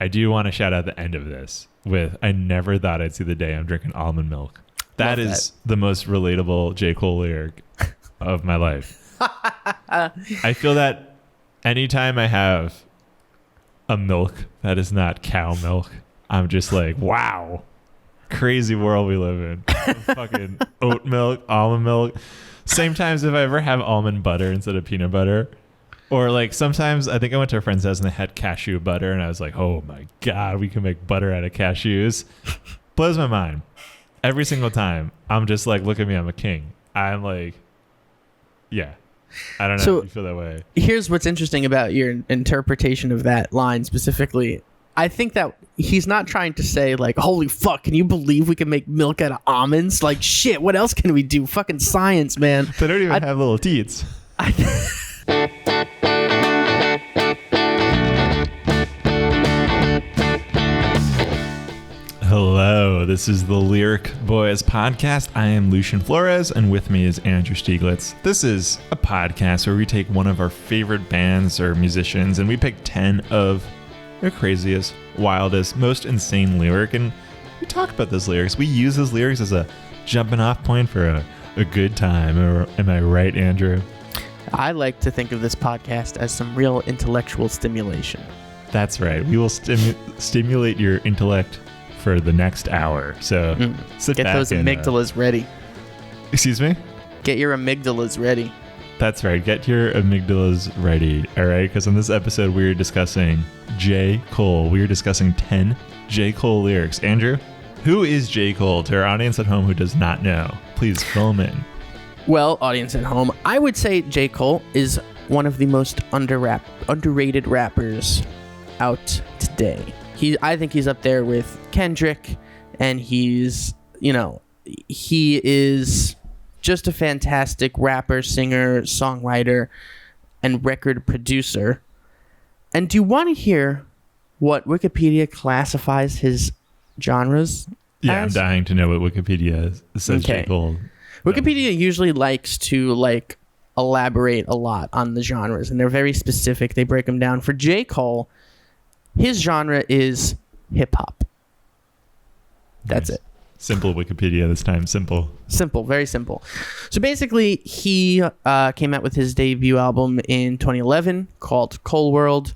I do want to shout out the end of this with, I never thought I'd see the day I'm drinking almond milk. That is the most relatable J. Cole lyric of my life. I feel that anytime I have a milk that is not cow milk, I'm just like, wow, crazy world we live in. Fucking oat milk, almond milk. Same times if I ever have almond butter instead of peanut butter. Or like sometimes I think I went to a friend's house and they had cashew butter and I was like, oh my God, we can make butter out of cashews. Blows my mind. Every single time I'm just like, look at me, I'm a king. I'm like, yeah. I don't know if you feel that way. Here's what's interesting about your interpretation of that line specifically. I think that he's not trying to say like, holy fuck, can you believe we can make milk out of almonds? Like, shit, what else can we do? Fucking science, man. They don't even have little teats. Hello, this is the Lyric Boys podcast. I am Lucien Flores, and with me is Andrew Stieglitz. This is a podcast where we take one of our favorite bands or musicians, and we pick 10 of their craziest, wildest, most insane lyric, and we talk about those lyrics. We use those lyrics as a jumping off point for a good time. Or, am I right, Andrew? I like to think of this podcast as some real intellectual stimulation. That's right. We will stimulate your intellect for the next hour. So sit Get back those amygdalas ready. Excuse me? Get your amygdalas ready. That's right. Get your amygdalas ready. All right. Because in this episode, we're discussing J. Cole. We're discussing 10 J. Cole lyrics. Andrew, who is J. Cole? To our audience at home who does not know, please fill them in. Well, audience at home, I would say J. Cole is one of the most underrated rappers out today. I think he's up there with Kendrick, and he is just a fantastic rapper, singer, songwriter, and record producer. And do you want to hear what Wikipedia classifies his genres Yeah, as? I'm dying to know what Wikipedia says J. Cole. Wikipedia usually likes to elaborate a lot on the genres, and they're very specific. They break them down. For J. Cole, his genre is hip-hop. That's Nice. it. Simple Wikipedia this time. Simple. Simple, very simple. So basically, he came out with his debut album in 2011 called Cole World.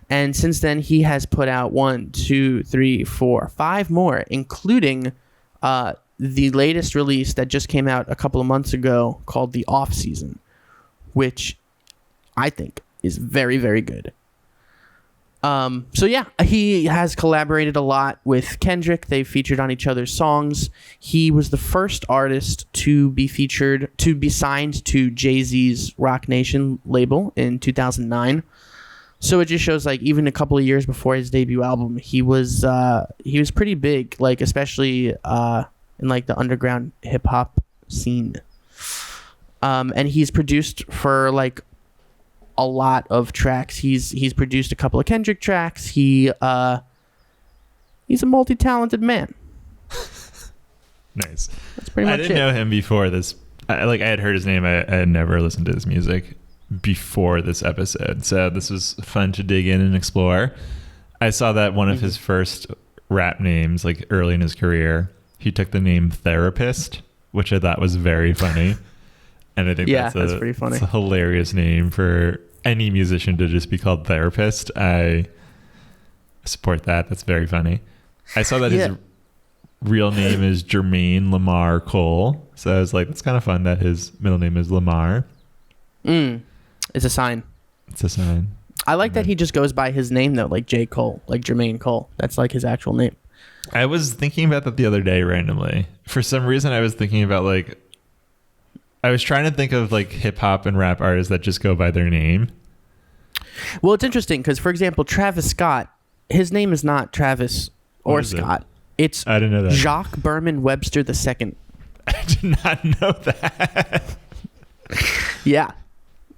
And since then, he has put out 5 more, including the latest release that just came out a couple of months ago called The Off Season, which I think is very, very good. So yeah, he has collaborated a lot with Kendrick. They've featured on each other's songs. He was the first artist to be signed to Jay-Z's Rock Nation label in 2009. So it just shows even a couple of years before his debut album, he was pretty big, especially in the underground hip hop scene. And he's produced for a lot of tracks. He's produced a couple of Kendrick tracks. He's a multi-talented man. Nice. That's pretty much it. I didn't know him before this. I had heard his name. I had never listened to his music before this episode. So this was fun to dig in and explore. I saw that one of his first rap names, early in his career, he took the name Therapist, which I thought was very funny. And I think that's pretty funny. It's a hilarious name for any musician to just be called Therapist. I support that. That's very funny. I saw that his real name is Jermaine Lamarr Cole. So I was like, that's kind of fun that his middle name is Lamar. It's a sign. It's a sign. I like that he just goes by his name, though, like J. Cole, like Jermaine Cole. That's his actual name. I was thinking about that the other day randomly. For some reason, I was thinking about I was trying to think of hip hop and rap artists that just go by their name. Well, it's interesting because, for example, Travis Scott, his name is not Travis or Scott. It's I didn't know that. Jacques Berman Webster II. I did not know that. Yeah.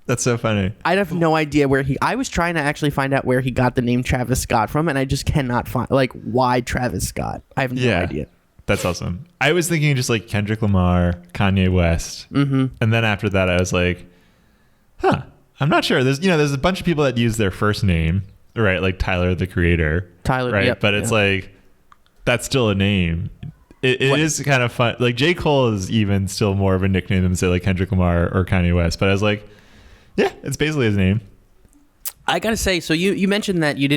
That's so funny. I have no idea I was trying to actually find out where he got the name Travis Scott from, and I just cannot find, why Travis Scott? I have no idea. That's awesome. I was thinking just Kendrick Lamar, Kanye West. And then after that, I was like, I'm not sure. There's a bunch of people that use their first name. right? Like Tyler, the Creator. Tyler, right? Yep, but it's like, that's still a name. It is kind of fun. Like J. Cole is even still more of a nickname than say like Kendrick Lamar or Kanye West. But I was like, yeah, it's basically his name. I gotta say, so you mentioned that you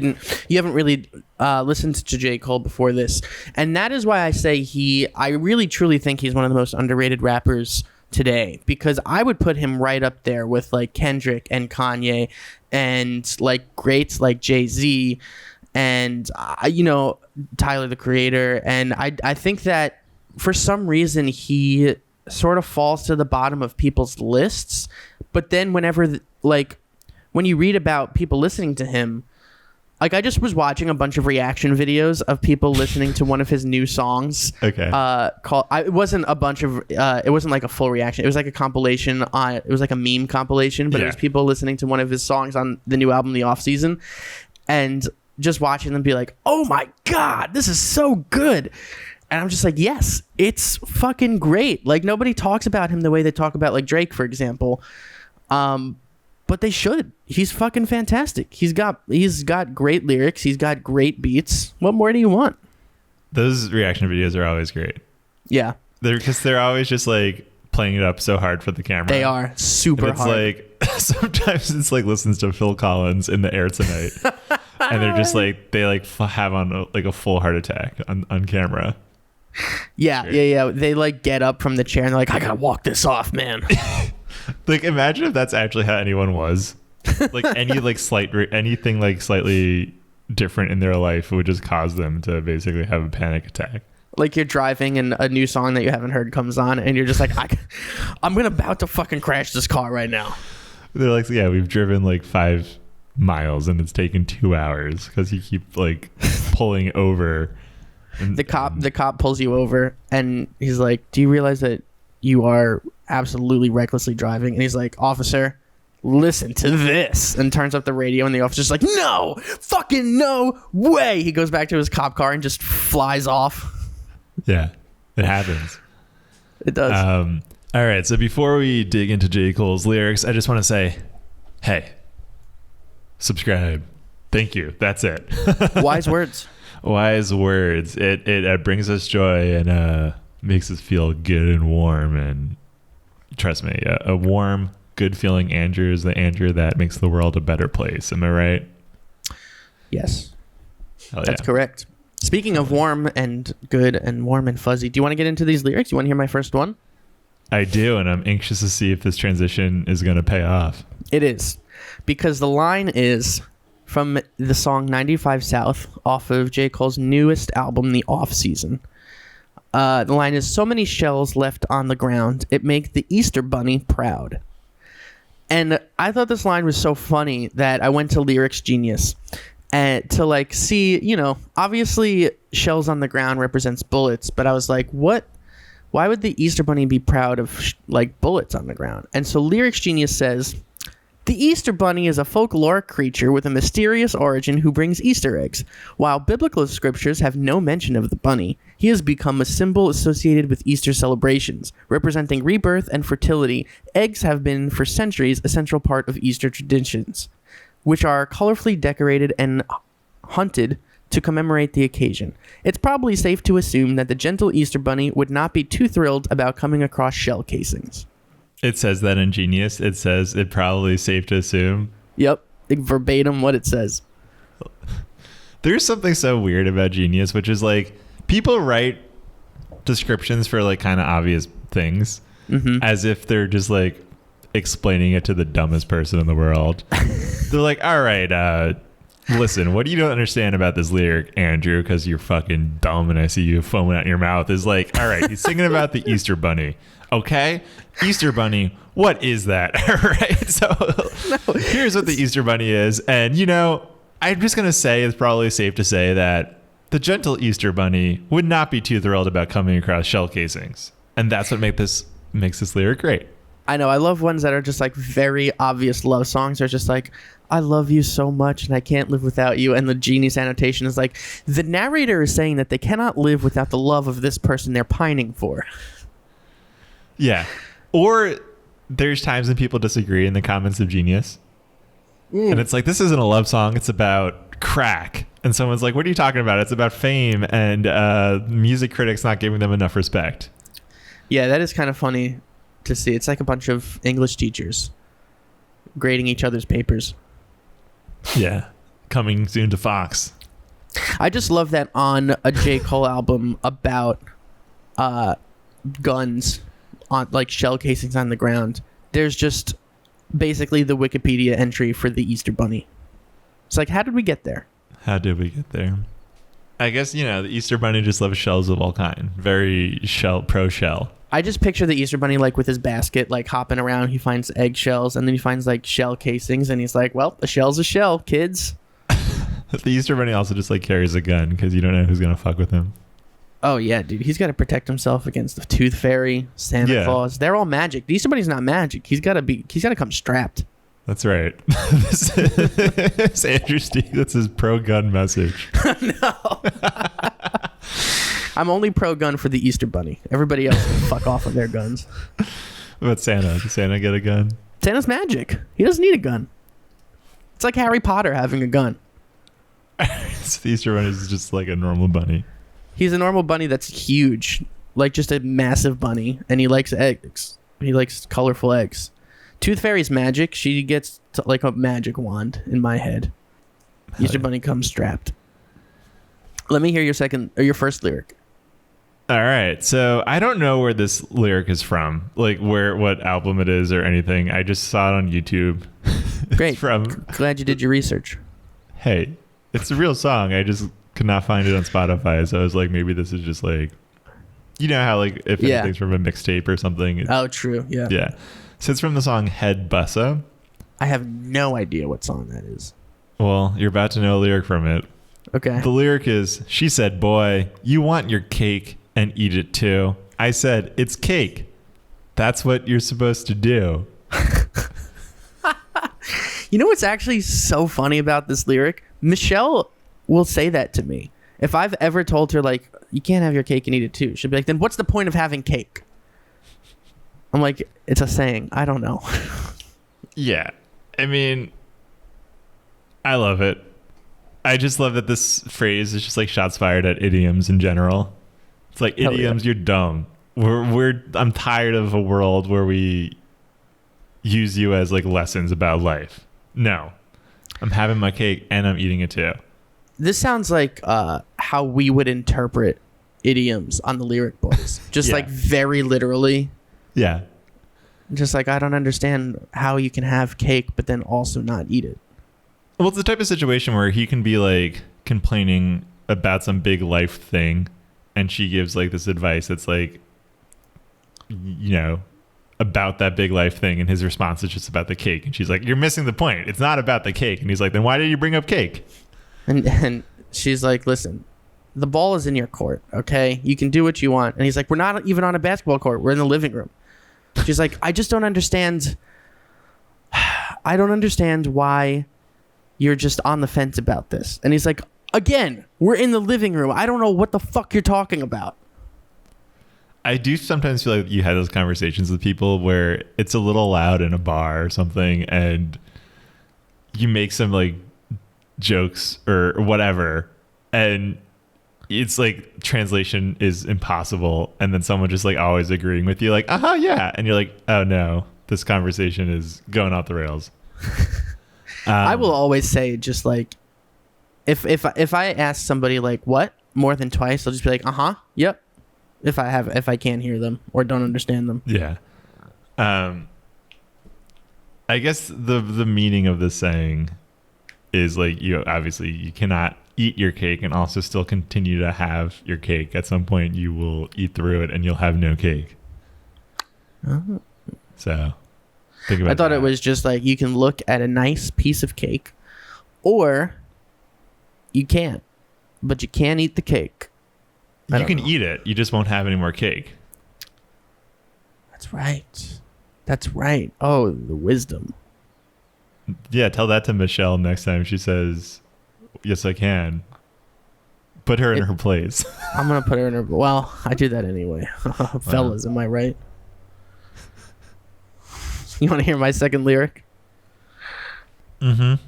haven't really listened to J. Cole before this, and that is why I say I really truly think he's one of the most underrated rappers today, because I would put him right up there with like Kendrick and Kanye and like greats like Jay-Z and Tyler, the Creator. And I think that for some reason he sort of falls to the bottom of people's lists, but then whenever when you read about people listening to him, like I just was watching a bunch of reaction videos of people listening to one of his new songs. Okay. It wasn't a bunch of it wasn't like a full reaction. It was like a compilation it was like a meme compilation, but it was people listening to one of his songs on the new album The Off Season, and just watching them be like, "Oh my god, this is so good." And I'm just like, "Yes, it's fucking great." Like nobody talks about him the way they talk about like Drake, for example. But they should. He's fucking fantastic. He's got great lyrics. He's got great beats. What more do you want? Those reaction videos are always great. Yeah. Because they're always just like playing it up so hard for the camera. They are super it's hard. Like sometimes it's like listens to Phil Collins in the air tonight. And they're just like, they like have on like a full heart attack on camera. Yeah. They like get up from the chair and they're like, I gotta walk this off, man. Like imagine if that's actually how anyone was. Like any like anything like slightly different in their life would just cause them to basically have a panic attack. Like you're driving and a new song that you haven't heard comes on and you're just like, I'm about to fucking crash this car right now. They're like, yeah, we've driven like 5 miles and it's taken 2 hours because you keep like pulling over. And, the cop pulls you over and he's like, do you realize that you are absolutely recklessly driving? And he's like, officer, listen to this, and turns up the radio, and the officer's like, no fucking no way. He goes back to his cop car and just flies off. Yeah, it happens. It does. All right, so before we dig into J. Cole's lyrics, I just want to say, hey, subscribe. Thank you. That's it. Wise words. Wise words. It brings us joy and makes us feel good and warm. And trust me, a warm, good feeling Andrew is the Andrew that makes the world a better place. Am I right? Yes. Hell That's yeah. correct. Speaking of warm and good and warm and fuzzy, do you want to get into these lyrics? You want to hear my first one? I do, and I'm anxious to see if this transition is going to pay off. It is. Because the line is from the song 95 South off of J. Cole's newest album, The Off Season. The line is, so many shells left on the ground, it make the Easter Bunny proud. And I thought this line was so funny that I went to Lyrics Genius and to like see, obviously shells on the ground represents bullets, but I was like, what? Why would the Easter Bunny be proud of like bullets on the ground? And so Lyrics Genius says, the Easter Bunny is a folkloric creature with a mysterious origin who brings Easter eggs. While biblical scriptures have no mention of the bunny, he has become a symbol associated with Easter celebrations. Representing rebirth and fertility, eggs have been for centuries a central part of Easter traditions, which are colorfully decorated and hunted to commemorate the occasion. It's probably safe to assume that the gentle Easter Bunny would not be too thrilled about coming across shell casings. It says that in Genius. It says it probably safe to assume. Yep, verbatim what it says. There's something so weird about Genius, which is like people write descriptions for like kind of obvious things as if they're just like explaining it to the dumbest person in the world. They're like, all right, listen, what do you don't understand about this lyric, Andrew, because you're fucking dumb and I see you foaming out your mouth, is like, all right, he's singing about the Easter Bunny. Okay, Easter Bunny, what is that? Right, so here's what the Easter Bunny is. And I'm just gonna say it's probably safe to say that the gentle Easter Bunny would not be too thrilled about coming across shell casings, and that's what makes this lyric great. I know, I love ones that are just like very obvious love songs. They're just like, I love you so much and I can't live without you. And the Genius annotation is like, the narrator is saying that they cannot live without the love of this person they're pining for. Yeah. Or there's times when people disagree in the comments of Genius. And it's like, this isn't a love song. It's about crack. And someone's like, what are you talking about? It's about fame and music critics not giving them enough respect. Yeah, that is kind of funny to see. It's like a bunch of English teachers grading each other's papers. Yeah. Coming soon to Fox. I just love that on a J. Cole album about guns, on like shell casings on the ground, there's just basically the Wikipedia entry for the Easter Bunny. It's like, how did we get there? How did we get there? I guess, the Easter Bunny just loves shells of all kind. Very pro shell. I just picture the Easter Bunny like with his basket, like hopping around. He finds eggshells and then he finds like shell casings and he's like, well, a shell's a shell, kids. The Easter Bunny also just like carries a gun because you don't know who's going to fuck with him. Oh, yeah, dude. He's got to protect himself against the Tooth Fairy, Santa Claus. They're all magic. The Easter Bunny's not magic. He's got to come strapped. That's right. This Andrew Stieglitz's pro-gun message. No. I'm only pro-gun for the Easter Bunny. Everybody else can fuck off with their guns. What about Santa? Does Santa get a gun? Santa's magic. He doesn't need a gun. It's like Harry Potter having a gun. So the Easter Bunny is just like a normal bunny. He's a normal bunny that's huge. Like just a massive bunny. And he likes eggs. He likes colorful eggs. Tooth Fairy's magic. She gets like a magic wand in my head. Easter Bunny comes strapped. Let me hear your first lyric. All right. So I don't know where this lyric is from, like what album it is or anything. I just saw it on YouTube. Great. Glad you did your research. Hey, it's a real song. I just could not find it on Spotify. So I was like, maybe this is just like, how like if anything's from a mixtape or something. Oh, true. Yeah. Yeah. So it's from the song Head Bussa. I have no idea what song that is. Well, you're about to know a lyric from it. Okay. The lyric is, she said, boy, you want your cake and eat it too. I said, it's cake. That's what you're supposed to do. You know what's actually so funny about this lyric? Michelle will say that to me. If I've ever told her, like, you can't have your cake and eat it too, she'll be like, then what's the point of having cake? I'm like, it's a saying. I don't know. Yeah. I mean, I love it. I just love that this phrase is just like shots fired at idioms in general. It's like, idioms, you're dumb. I'm tired of a world where we use you as like lessons about life. No. I'm having my cake and I'm eating it too. This sounds like how we would interpret idioms on the lyric boards. Just like very literally. Yeah. Just like, I don't understand how you can have cake but then also not eat it. Well, it's the type of situation where he can be like complaining about some big life thing and she gives like this advice that's like, about that big life thing, and his response is just about the cake, and she's like, you're missing the point. It's not about the cake. And he's like, then why did you bring up cake? And she's like, listen, the ball is in your court, okay? You can do what you want. And he's like, we're not even on a basketball court. We're in the living room. She's like, I just don't understand. I don't understand why you're just on the fence about this. And he's like, again, we're in the living room. I don't know what the fuck you're talking about. I do sometimes feel like you had those conversations with people where it's a little loud in a bar or something and you make some like jokes or whatever and it's like translation is impossible and then someone just like always agreeing with you like, yeah. And you're like, oh no, this conversation is going off the rails. I will always say just like, if I ask somebody like what more than twice, I'll just be like, yep. If I can't hear them or don't understand them. Yeah. I guess the meaning of this saying is like, you cannot eat your cake and also still continue to have your cake. At some point you will eat through it and you'll have no cake. Uh-huh. So think about I thought that. it was just like you can look at a nice piece of cake or you can't, but you can't eat the cake. You can eat it. You just won't have any more cake. That's right. That's right. Oh, the wisdom. Yeah, tell that to Michelle next time she says, yes, I can. Put her in her place. I'm going to put her in her... Well, I do that anyway. Fellas, am I right? You want to hear my second lyric? Mm-hmm.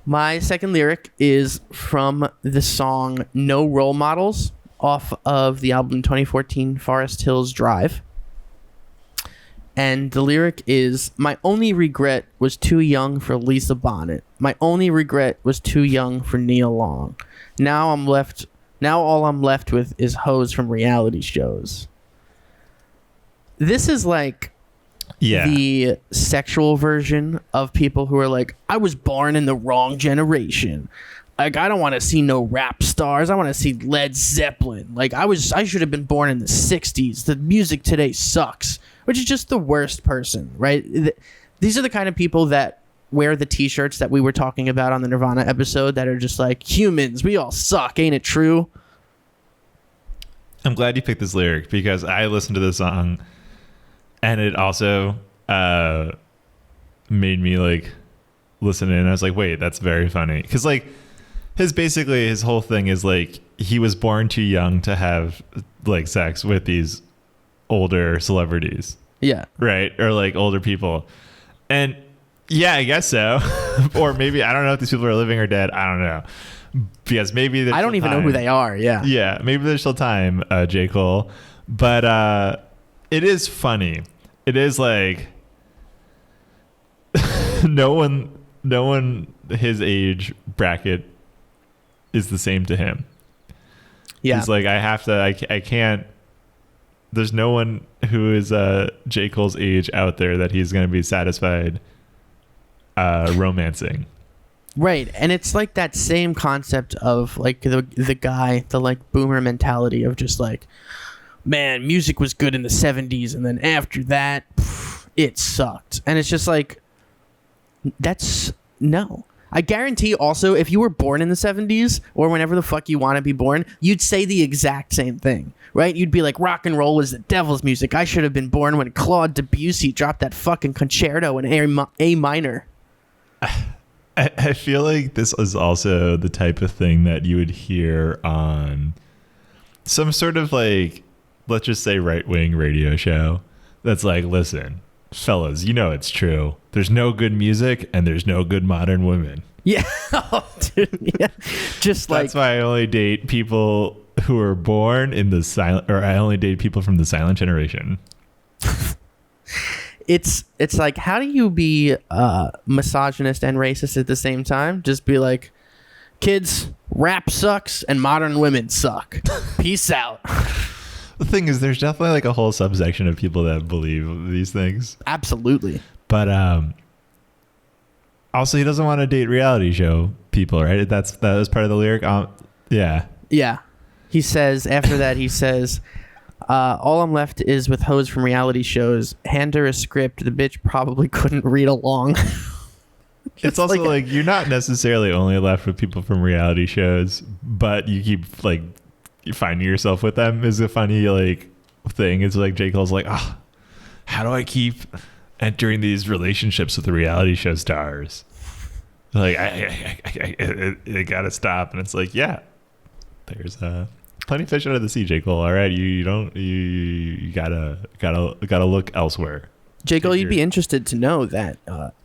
My second lyric is from the song No Role Models off of the album 2014 Forest Hills Drive. And the lyric is, my only regret was too young for Lisa Bonet. My only regret was too young for Nia Long. Now all I'm left with is hoes from reality shows. This is like the sexual version of people who are like, I was born in the wrong generation. Like, I don't want to see no rap stars. I want to see Led Zeppelin. Like, I should have been born in the 60s. The music today sucks. Which is just the worst person, right? These are the kind of people that wear the t-shirts that we were talking about on the Nirvana episode that are just like, humans, we all suck, ain't it true? I'm glad you picked this lyric because I listened to this song and it also made me like listen in. I was like, wait, that's very funny. Because like his whole thing is like he was born too young to have like sex with these older celebrities. Yeah. Right? Or like older people. And yeah, I guess so. Or maybe, I don't know if these people are living or dead. I don't know. Because maybe there's I don't even know who they are. Yeah. Yeah. Maybe there's still time, J. Cole. But it is funny. It is like no one his age bracket is the same to him. Yeah. He's like, I can't. There's no one who is J. Cole's age out there that he's going to be satisfied romancing. Right. And it's like that same concept of like the guy, the like boomer mentality of just like, man, music was good in the 70s. And then after that, it sucked. And it's just like, no. I guarantee also if you were born in the 70s or whenever the fuck you want to be born, you'd say the exact same thing. Right? You'd be like, rock and roll is the devil's music. I should have been born when Claude Debussy dropped that fucking concerto in A minor. I feel like this is also the type of thing that you would hear on some sort of like, let's just say right-wing radio show that's like, listen, fellas, you know it's true. There's no good music and there's no good modern women. Yeah. Oh, dude, yeah. Just like, that's why I only date people who are born in the silent, or I only date people from the silent generation. It's like, how do you be misogynist and racist at the same time? Just be like, kids, rap sucks and modern women suck. Peace out. The thing is, there's definitely like a whole subsection of people that believe these things. Absolutely. But also, he doesn't want to date reality show people, right? That was part of the lyric. Yeah. Yeah. He says, after that, he says, all I'm left is with hoes from reality shows. Hand her a script. The bitch probably couldn't read along. It's also like you're not necessarily only left with people from reality shows, but you keep like finding yourself with them is a funny like thing. It's like J. Cole's like, how do I keep entering these relationships with the reality show stars? Like, I gotta stop. And it's like, yeah, there's plenty of fish out of the sea, J. Cole. All right, you gotta look elsewhere. J. Cole, you'd be interested to know that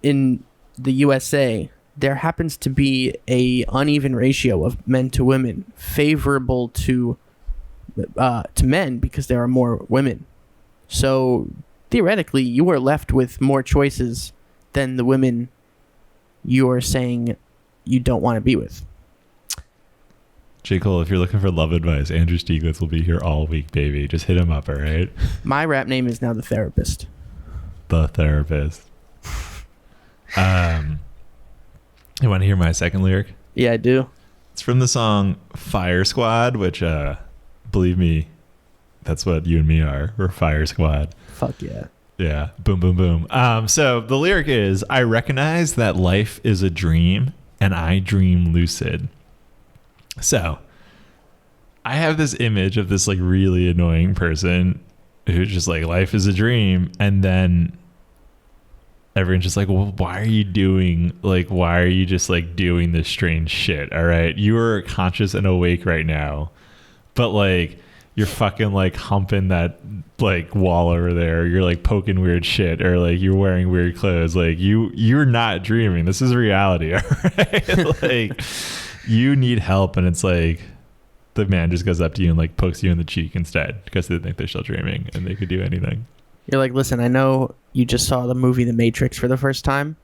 in the USA, there happens to be a uneven ratio of men to women, favorable to men because there are more women. So theoretically, you are left with more choices than the women you are saying you don't want to be with. J. Cole, if you're looking for love advice, Andrew Stieglitz will be here all week, baby. Just hit him up, all right? My rap name is now The Therapist. The Therapist. You want to hear my second lyric? Yeah, I do. It's from the song Fire Squad, which, believe me, that's what you and me are. We're Fire Squad. Fuck yeah. Yeah. Boom, boom, boom. So the lyric is, I recognize that life is a dream and I dream lucid. So I have this image of this like really annoying person who's just like, life is a dream. And then everyone's just like, well, why are you just like doing this strange shit? All right. You are conscious and awake right now, but like you're fucking like humping that like wall over there. You're like poking weird shit, or like you're wearing weird clothes. Like you're not dreaming. This is reality. All right? Like you need help, and it's like the man just goes up to you and like pokes you in the cheek instead because they think they're still dreaming and they could do anything. You're like, listen, I know you just saw the movie The Matrix for the first time,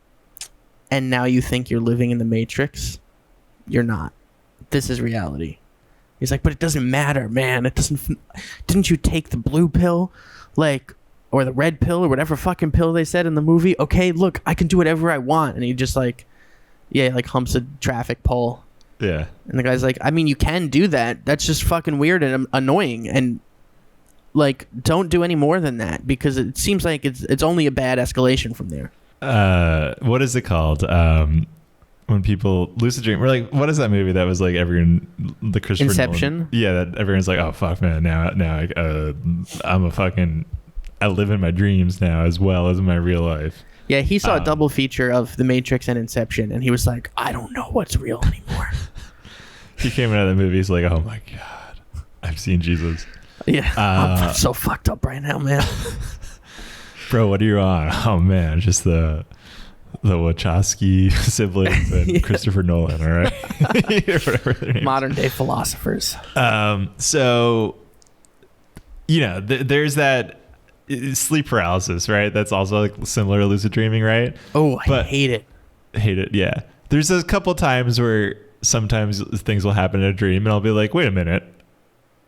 and now you think you're living in the Matrix. You're not. This is reality. He's like, but it doesn't matter, man. It doesn't. Didn't you take the blue pill, like, or the red pill, or whatever fucking pill they said in the movie? Okay, look, I can do whatever I want. And he just like, yeah, like humps a traffic pole. Yeah. And the guy's like, I mean, you can do that. That's just fucking weird and annoying. And like, don't do any more than that, because it seems like it's only a bad escalation from there. What is it called? When people lucid dream, we're like, what is that movie that was like everyone, the Christopher Inception? Nolan? Yeah, that everyone's like, oh fuck, man, now I'm a fucking, I live in my dreams now as well as in my real life. Yeah, he saw a double feature of The Matrix and Inception, and he was like, I don't know what's real anymore. He came out of the movie, he's like, oh my god, I've seen Jesus. Yeah, I'm so fucked up right now, man. Bro, what are you on? Oh man, just the Wachowski siblings and Christopher Nolan, all right? Whatever their names. Modern day philosophers. So, you know, there's that sleep paralysis, right? That's also like similar to lucid dreaming, right? Oh, I hate it. Hate it, yeah. There's a couple times where sometimes things will happen in a dream and I'll be like, wait a minute.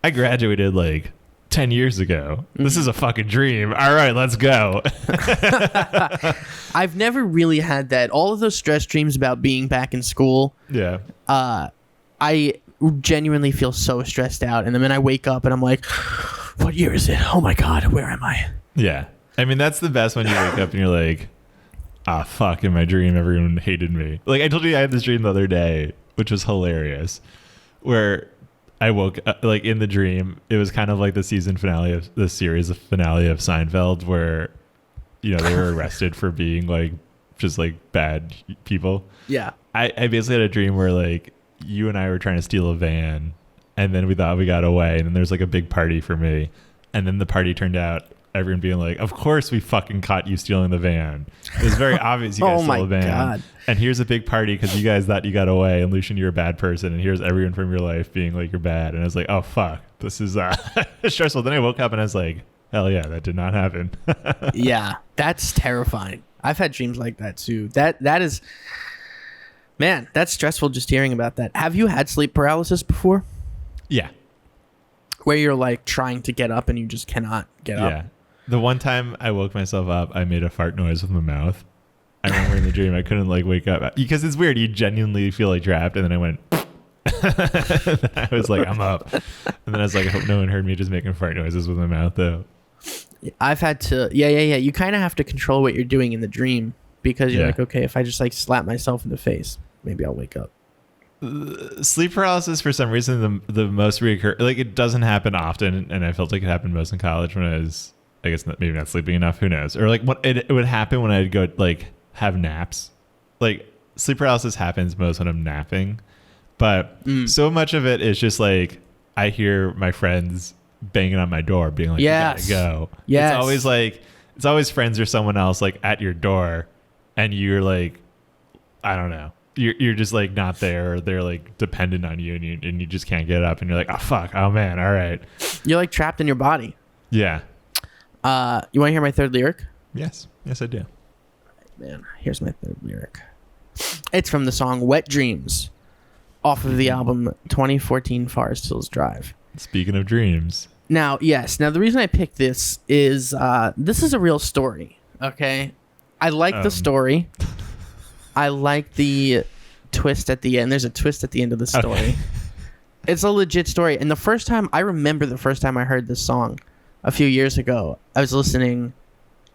I graduated like 10 years ago. This is a fucking dream. All right, let's go. I've never really had that. All of those stress dreams about being back in school. Yeah. I genuinely feel so stressed out. And then I wake up and I'm like, what year is it? Oh my God, where am I? Yeah. I mean, that's the best when you wake up and you're like, fuck, in my dream, everyone hated me. Like I told you I had this dream the other day, which was hilarious, where I woke up, like in the dream, it was kind of like the season finale of the series finale of Seinfeld, where, you know, they were arrested for being like, just like bad people. Yeah. I basically had a dream where like you and I were trying to steal a van, and then we thought we got away, and then there's like a big party for me. And then the party turned out everyone being like, of course we fucking caught you stealing the van. It was very obvious you guys stole the van. God. And here's a big party because you guys thought you got away, and Lucien, you're a bad person, and here's everyone from your life being like, you're bad. And I was like, oh fuck, this is stressful. Then I woke up and I was like, hell yeah, that did not happen. Yeah, that's terrifying. I've had dreams like that too. That is, man, that's stressful just hearing about that. Have you had sleep paralysis before? Yeah. Where you're like trying to get up and you just cannot get up? Yeah. The one time I woke myself up, I made a fart noise with my mouth. I remember in the dream I couldn't like wake up because it's weird. You genuinely feel like trapped, and then I went. I was like, I'm up, and then I was like, I hope no one heard me just making fart noises with my mouth though. I've had to, yeah. You kind of have to control what you're doing in the dream, because you're like, okay, if I just like slap myself in the face, maybe I'll wake up. Sleep paralysis, for some reason, the most reoccur, like it doesn't happen often, and I felt like it happened most in college when I was, I guess maybe not sleeping enough, who knows, or like what it would happen when I'd go like have naps. Like sleep paralysis happens most when I'm napping, but so much of it is just like I hear my friends banging on my door being like, yes, you gotta go. Yes. It's always friends or someone else like at your door, and you're like, I don't know, you're just like not there, or they're like dependent on you, and you just can't get up, and you're like, oh fuck, oh man, all right, you're like trapped in your body. Yeah. You want to hear my third lyric? Yes I do. Man, here's my third lyric. It's from the song Wet Dreams, off of the album 2014 Forest Hills Drive. Speaking of dreams. Now, yes. Now, the reason I picked this is this is a real story, okay? I like the story. I like the twist at the end. There's a twist at the end of the story. Okay. It's a legit story. And I remember the first time I heard this song a few years ago, I was listening,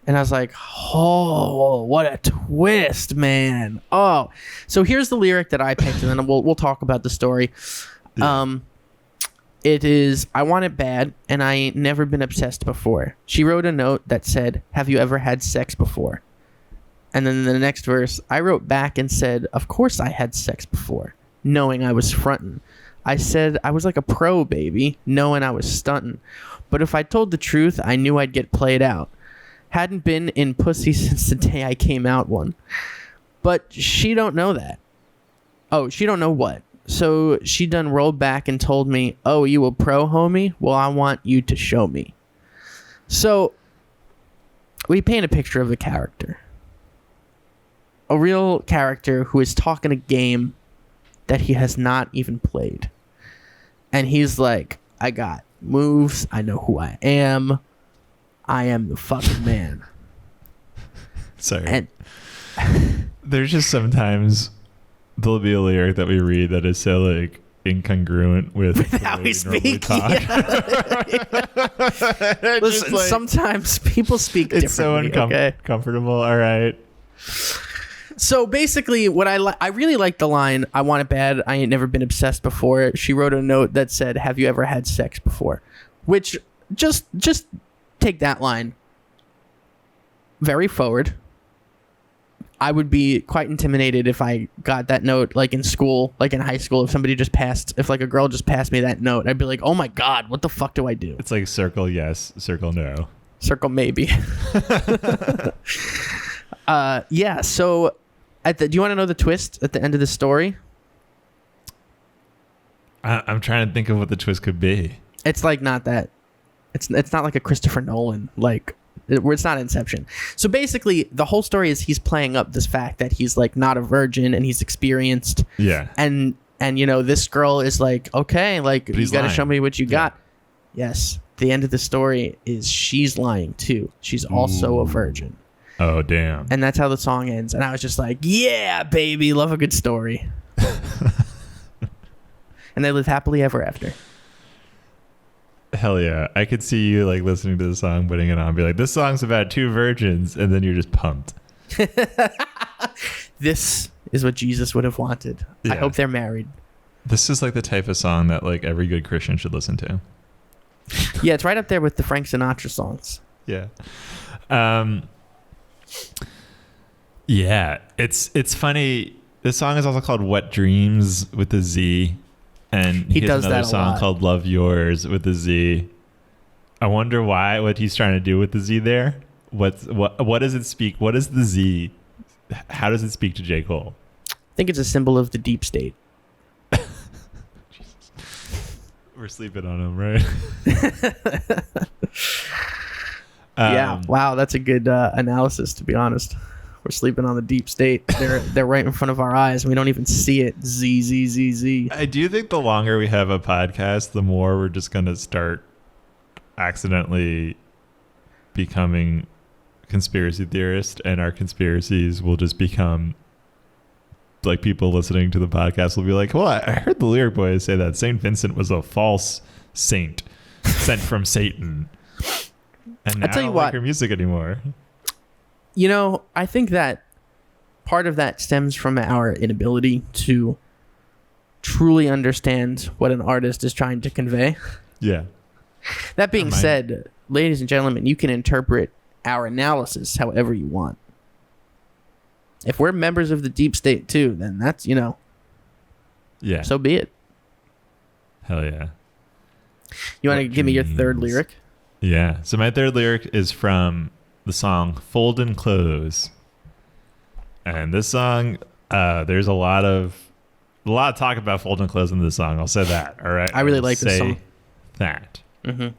and I was like, oh, what a twist, man. Oh, so here's the lyric that I picked, and then we'll talk about the story. Yeah. It is, I want it bad, and I ain't never been obsessed before. She wrote a note that said, have you ever had sex before? And then in the next verse, I wrote back and said, of course I had sex before, knowing I was frontin'. I said I was like a pro, baby, knowing I was stunting. But if I told the truth, I knew I'd get played out. Hadn't been in pussy since the day I came out one. But she don't know that. Oh, she don't know what. So she done rolled back and told me, oh, you a pro, homie? Well, I want you to show me. So we paint a picture of a character. A real character who is talking a game that he has not even played. And he's like, I got moves. I know who I am. I am the fucking man. Sorry. And there's just sometimes there'll be a lyric that we read that is so like incongruent with how we speak. Talk. Yeah. Listen, like, sometimes people speak it's differently. So okay? uncomfortable. All right. So basically, what I really like the line, I want it bad, I ain't never been obsessed before. She wrote a note that said, have you ever had sex before? Which, just take that line very forward. I would be quite intimidated if I got that note, like in school, like in high school, if like a girl just passed me that note, I'd be like, oh my God, what the fuck do I do? It's like circle yes, circle no. Circle maybe. Yeah, so do you want to know the twist at the end of the story? I'm trying to think of what the twist could be. It's like not that. It's not like a Christopher Nolan, like it's not Inception. So basically, the whole story is he's playing up this fact that he's like not a virgin and he's experienced. Yeah. And you know, this girl is like, okay, like you got to show me what you got. Yes. The end of the story is she's lying too. She's also a virgin. Oh, damn. And that's how the song ends. And I was just like, yeah, baby, love a good story. And they live happily ever after. Hell yeah. I could see you like listening to the song, putting it on, be like, this song's about two virgins. And then you're just pumped. This is what Jesus would have wanted. Yeah. I hope they're married. This is like the type of song that like every good Christian should listen to. Yeah, it's right up there with the Frank Sinatra songs. Yeah. Yeah, it's funny. This song is also called Wet Dreams with a Z. And he does another song called Love Yourz with a Z. I wonder what he's trying to do with the Z there. What does it speak? What is the Z? How does it speak to J. Cole? I think it's a symbol of the deep state. We're sleeping on him, right? Yeah. Wow, that's a good analysis, to be honest. We're sleeping on the deep state. They're right in front of our eyes, and we don't even see it. Z, Z, Z, Z. I do think the longer we have a podcast, the more we're just going to start accidentally becoming conspiracy theorists, and our conspiracies will just become like people listening to the podcast will be like, well, I heard the Lyric Boys say that St. Vincent was a false saint sent from Satan. And now I don't like her music anymore. You know, I think that part of that stems from our inability to truly understand what an artist is trying to convey. Yeah. That being said, ladies and gentlemen, you can interpret our analysis however you want. If we're members of the deep state too, then that's, you know, yeah, so be it. Hell yeah. You want to give me your third lyric? Yeah. So my third lyric is from the song Foldin' Clothes. And this song, there's a lot of talk about folding clothes in this song. I'll say that. All right. I really like this song. That. Mm-hmm.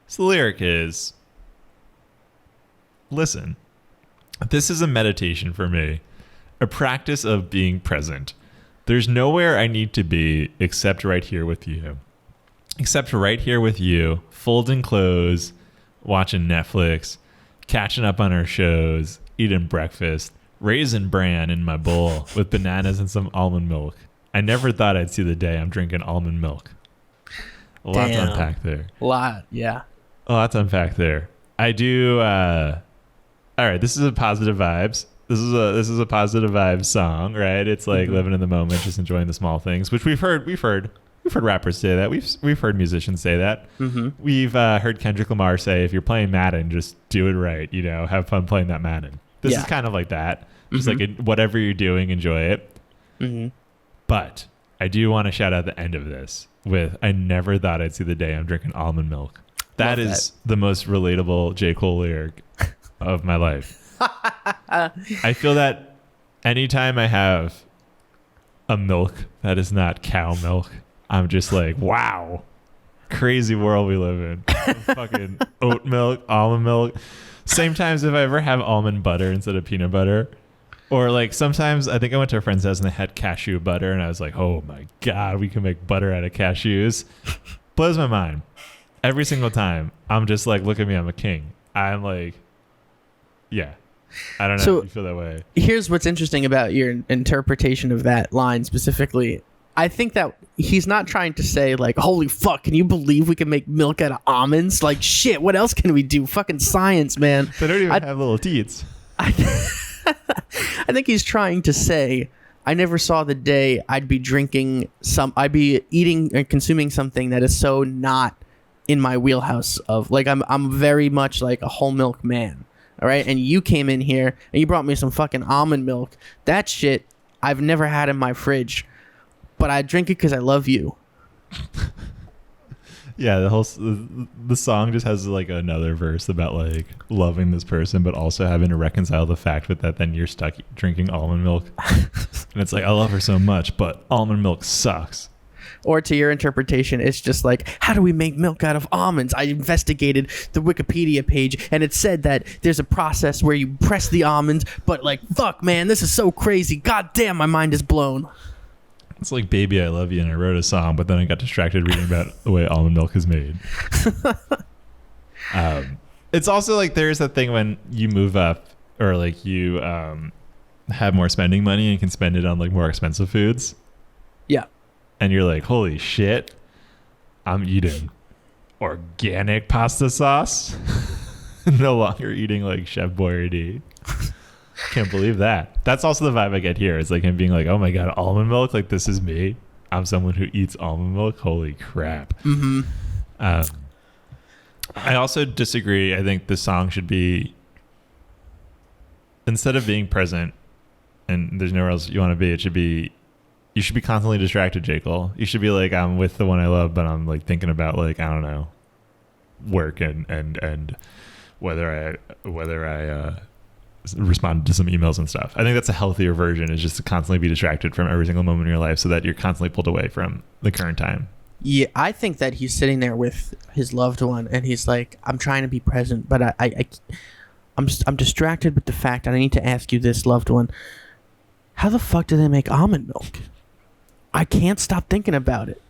So the lyric is, listen, this is a meditation for me, a practice of being present. There's nowhere I need to be except right here with you. Except right here with you, folding clothes, watching Netflix, catching up on our shows, eating breakfast, Raisin Bran in my bowl with bananas and some almond milk. I never thought I'd see the day I'm drinking almond milk. A lot to unpack there. A lot, yeah. A lot to unpack there. I do. All right, this is a positive vibes. This is a positive vibes song, right? It's like living in the moment, just enjoying the small things, which we've heard rappers say that. We've heard musicians say that. Mm-hmm. We've heard Kendrick Lamar say, if you're playing Madden, just do it right. You know, have fun playing that Madden. This is kind of like that. Just like whatever you're doing, enjoy it. Mm-hmm. But I do want to shout out the end of this with I never thought I'd see the day I'm drinking almond milk. That is the most relatable J. Cole lyric of my life. I feel that anytime I have a milk that is not cow milk, I'm just like, wow, crazy world we live in. Fucking oat milk, almond milk. Same times if I ever have almond butter instead of peanut butter. Or like sometimes I think I went to a friend's house and they had cashew butter and I was like, oh my God, we can make butter out of cashews. Blows my mind. Every single time. I'm just like, look at me, I'm a king. I'm like, yeah. I don't know if you feel that way. Here's what's interesting about your interpretation of that line specifically. I think that he's not trying to say like, holy fuck, can you believe we can make milk out of almonds? Like shit, what else can we do? Fucking science, man. They don't even have little teats. I think he's trying to say, I never saw the day I'd be eating and consuming something that is so not in my wheelhouse of like, I'm very much like a whole milk man. All right. And you came in here and you brought me some fucking almond milk. That shit I've never had in my fridge, but I drink it because I love you. Yeah, the song just has like another verse about like loving this person, but also having to reconcile the fact that then you're stuck drinking almond milk. And it's like, I love her so much, but almond milk sucks. Or to your interpretation, it's just like, how do we make milk out of almonds? I investigated the Wikipedia page and it said that there's a process where you press the almonds, but like, fuck, man, this is so crazy. God damn, my mind is blown. It's like Baby I Love You, and I wrote a song, but then I got distracted reading about the way almond milk is made. It's also like there's that thing when you move up or like you have more spending money and can spend it on like more expensive foods. Yeah. And you're like, holy shit, I'm eating organic pasta sauce. No longer eating like Chef Boyardee. Can't believe that. That's also the vibe I get here. It's like him being like, oh my God, almond milk? Like, this is me. I'm someone who eats almond milk. Holy crap. Mm-hmm. I also disagree. I think the song should be, instead of being present and there's nowhere else you want to be, you should be constantly distracted, J. Cole. You should be like, I'm with the one I love, but I'm like thinking about like, I don't know, work and whether I respond to some emails and stuff. I think that's a healthier version, is just to constantly be distracted from every single moment in your life so that you're constantly pulled away from the current time. Yeah, I think that he's sitting there with his loved one and he's like, I'm trying to be present, but I'm distracted with the fact that I need to ask you this, loved one. How the fuck do they make almond milk? I can't stop thinking about it.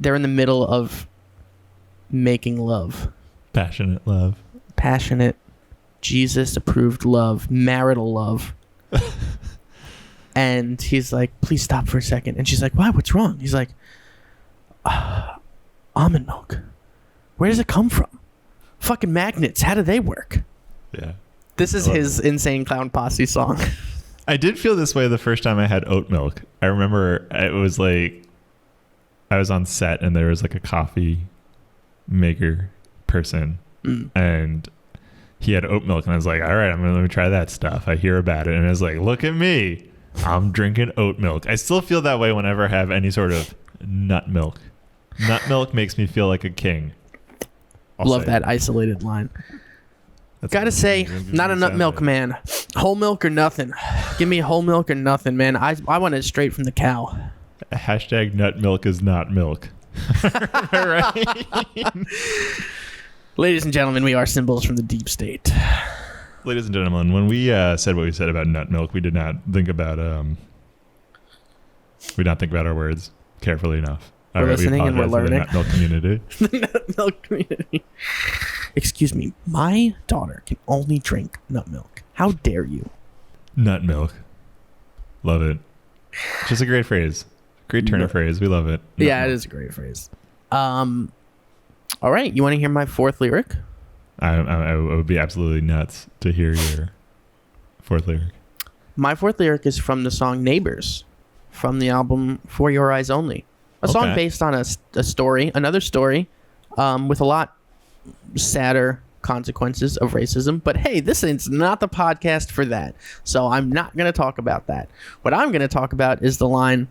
They're in the middle of making love. Passionate love. Passionate, Jesus-approved love, marital love. And he's like, please stop for a second. And she's like, why? What's wrong? He's like, almond milk. Where does it come from? Fucking magnets. How do they work? Yeah. This is his Insane Clown Posse song. I did feel this way the first time I had oat milk. I remember it was like I was on set and there was like a coffee maker person and he had oat milk and I was like, all right, let me try that stuff. I hear about it and I was like, look at me. I'm drinking oat milk. I still feel that way whenever I have any sort of nut milk. Nut milk makes me feel like a king. Love that isolated line. Gotta say, not a nut milk man. Whole milk or nothing. Give me whole milk or nothing, man. I want it straight from the cow. Hashtag nut milk is not milk. Right? Ladies and gentlemen, we are symbols from the deep state. Ladies and gentlemen, when we said what we said about nut milk, we did not think about our words carefully enough. We're listening and we're learning. The nut milk community. The nut milk community. Excuse me, my daughter can only drink nut milk. How dare you? Nut milk. Love it. Just a great phrase. Great turn of phrase. We love it. Nut milk. It is a great phrase. All right, you want to hear my fourth lyric? I would be absolutely nuts to hear your fourth lyric. My fourth lyric is from the song Neighbors, from the album For Your Eyes Only. A song based on a story, another story, with a lot sadder consequences of racism. But hey, this is not the podcast for that. So I'm not going to talk about that. What I'm going to talk about is the line,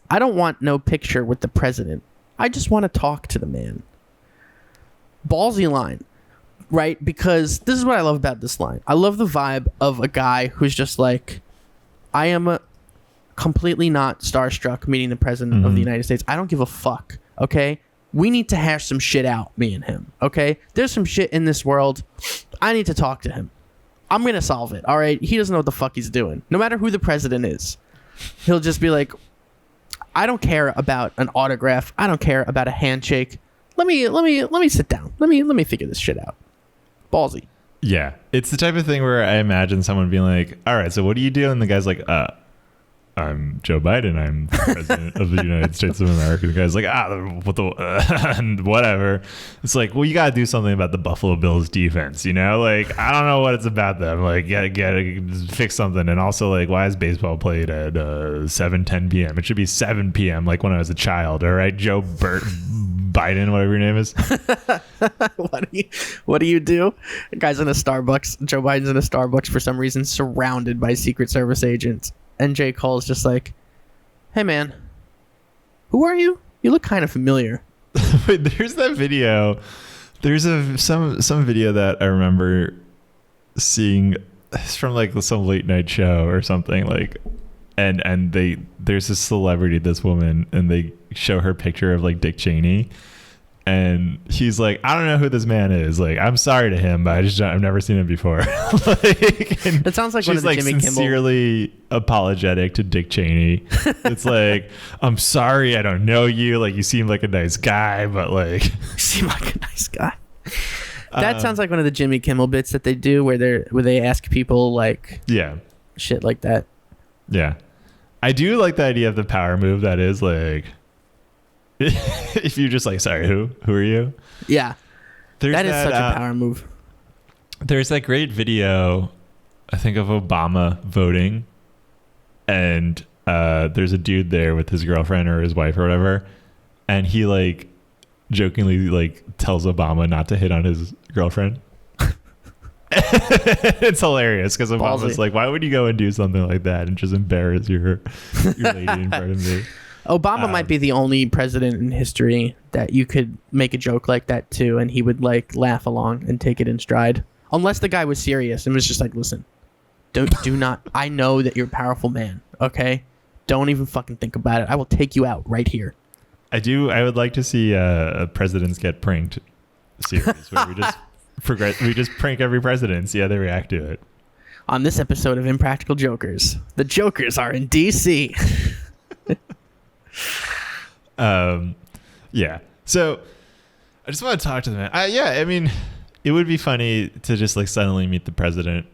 I don't want no picture with the president. I just want to talk to the man. Ballsy line, right? Because this is what I love about this line. I love the vibe of a guy who's just like, I am completely not starstruck meeting the president of the United States. I don't give a fuck, okay? We need to hash some shit out, me and him, okay? There's some shit in this world. I need to talk to him. I'm going to solve it, all right? He doesn't know what the fuck he's doing. No matter who the president is. He'll just be like, I don't care about an autograph. I don't care about a handshake. Let me sit down. Let me figure this shit out. Ballsy. Yeah. It's the type of thing where I imagine someone being like, all right, so what do you do? And the guy's like, I'm Joe Biden. I'm the president of the United States of America. The guy's like, whatever. It's like, well, you got to do something about the Buffalo Bills defense, you know? Like, I don't know what it's about them. Like, gotta fix something. And also, like, why is baseball played at 7:10 p.m.? It should be 7 p.m. like when I was a child. All right, Joe Biden, whatever your name is. What do you do? The guy's in a Starbucks. Joe Biden's in a Starbucks for some reason, surrounded by Secret Service agents. And J. Cole's just like, hey, man, who are you? You look kind of familiar. Wait, there's that video. There's some video that I remember seeing. It's from like some late night show or something. Like, and there's this celebrity, this woman, and they show her picture of like Dick Cheney. And he's like, I don't know who this man is. Like, I'm sorry to him, but I've never seen him before. It sounds like one of the Jimmy Kimmel. She's sincerely apologetic to Dick Cheney. It's like, I'm sorry, I don't know you. Like, you seem like a nice guy, but like, you seem like a nice guy. That sounds like one of the Jimmy Kimmel bits that they do, where they ask people like, shit like that. Yeah, I do like the idea of the power move. That is like. If you're just like, sorry, who are you? Yeah, that is such a power move. There's that great video, I think, of Obama voting, and there's a dude there with his girlfriend or his wife or whatever, and he like jokingly like tells Obama not to hit on his girlfriend. It's hilarious because Obama's like, why would you go and do something like that and just embarrass your lady in front of me? Obama might be the only president in history that you could make a joke like that to, and he would like laugh along and take it in stride. Unless the guy was serious and was just like, listen, do not. I know that you're a powerful man. Okay, don't even fucking think about it. I will take you out right here. I would like to see a Presidents Get Pranked series where we just prank every president and see how they react to it. On this episode of Impractical Jokers, the Jokers are in D.C. Yeah. So I just want to talk to the man. I mean, it would be funny to just like suddenly meet the president,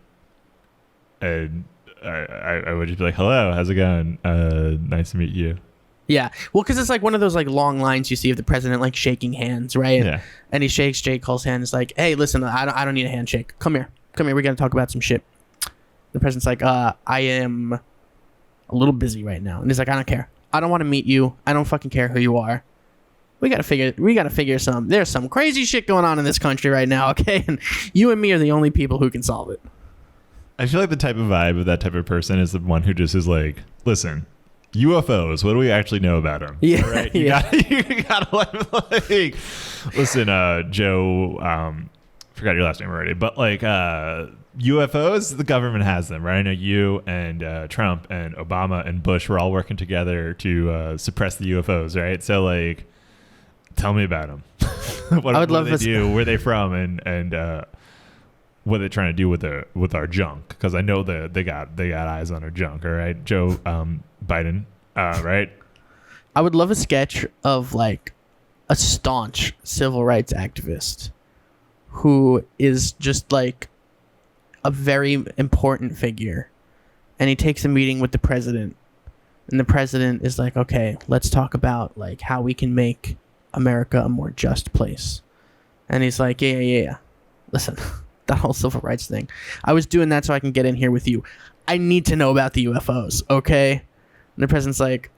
and I would just be like, "Hello, how's it going? Nice to meet you." Yeah. Well, because it's like one of those like long lines you see of the president like shaking hands, right? Yeah. And he shakes J. Cole's hand. It's like, "Hey, listen, I don't need a handshake. Come here. We're gonna talk about some shit." The president's like, I am a little busy right now," and he's like, "I don't care. I don't want to meet you. I don't fucking care who you are. We gotta figure there's some crazy shit going on in this country right now, okay? And you and me are the only people who can solve it." I feel like the type of vibe of that type of person is the one who just is like, listen, UFOs, what do we actually know about them? Yeah. Right? You gotta like listen, Joe, forgot your last name already, but like UFOs, the government has them, right? I know you and Trump and Obama and Bush were all working together to suppress the UFOs, right? So like, tell me about them. What do they do? Where are they from? And what are they trying to do with our junk? Because I know they got eyes on our junk. All right, Joe Biden, right? I would love a sketch of like a staunch civil rights activist who is just like a very important figure, and he takes a meeting with the president, and the president is like, okay, let's talk about like how we can make America a more just place. And he's like, yeah. Listen, that whole civil rights thing, I was doing that so I can get in here with you. I need to know about the UFOs, okay? And the president's like,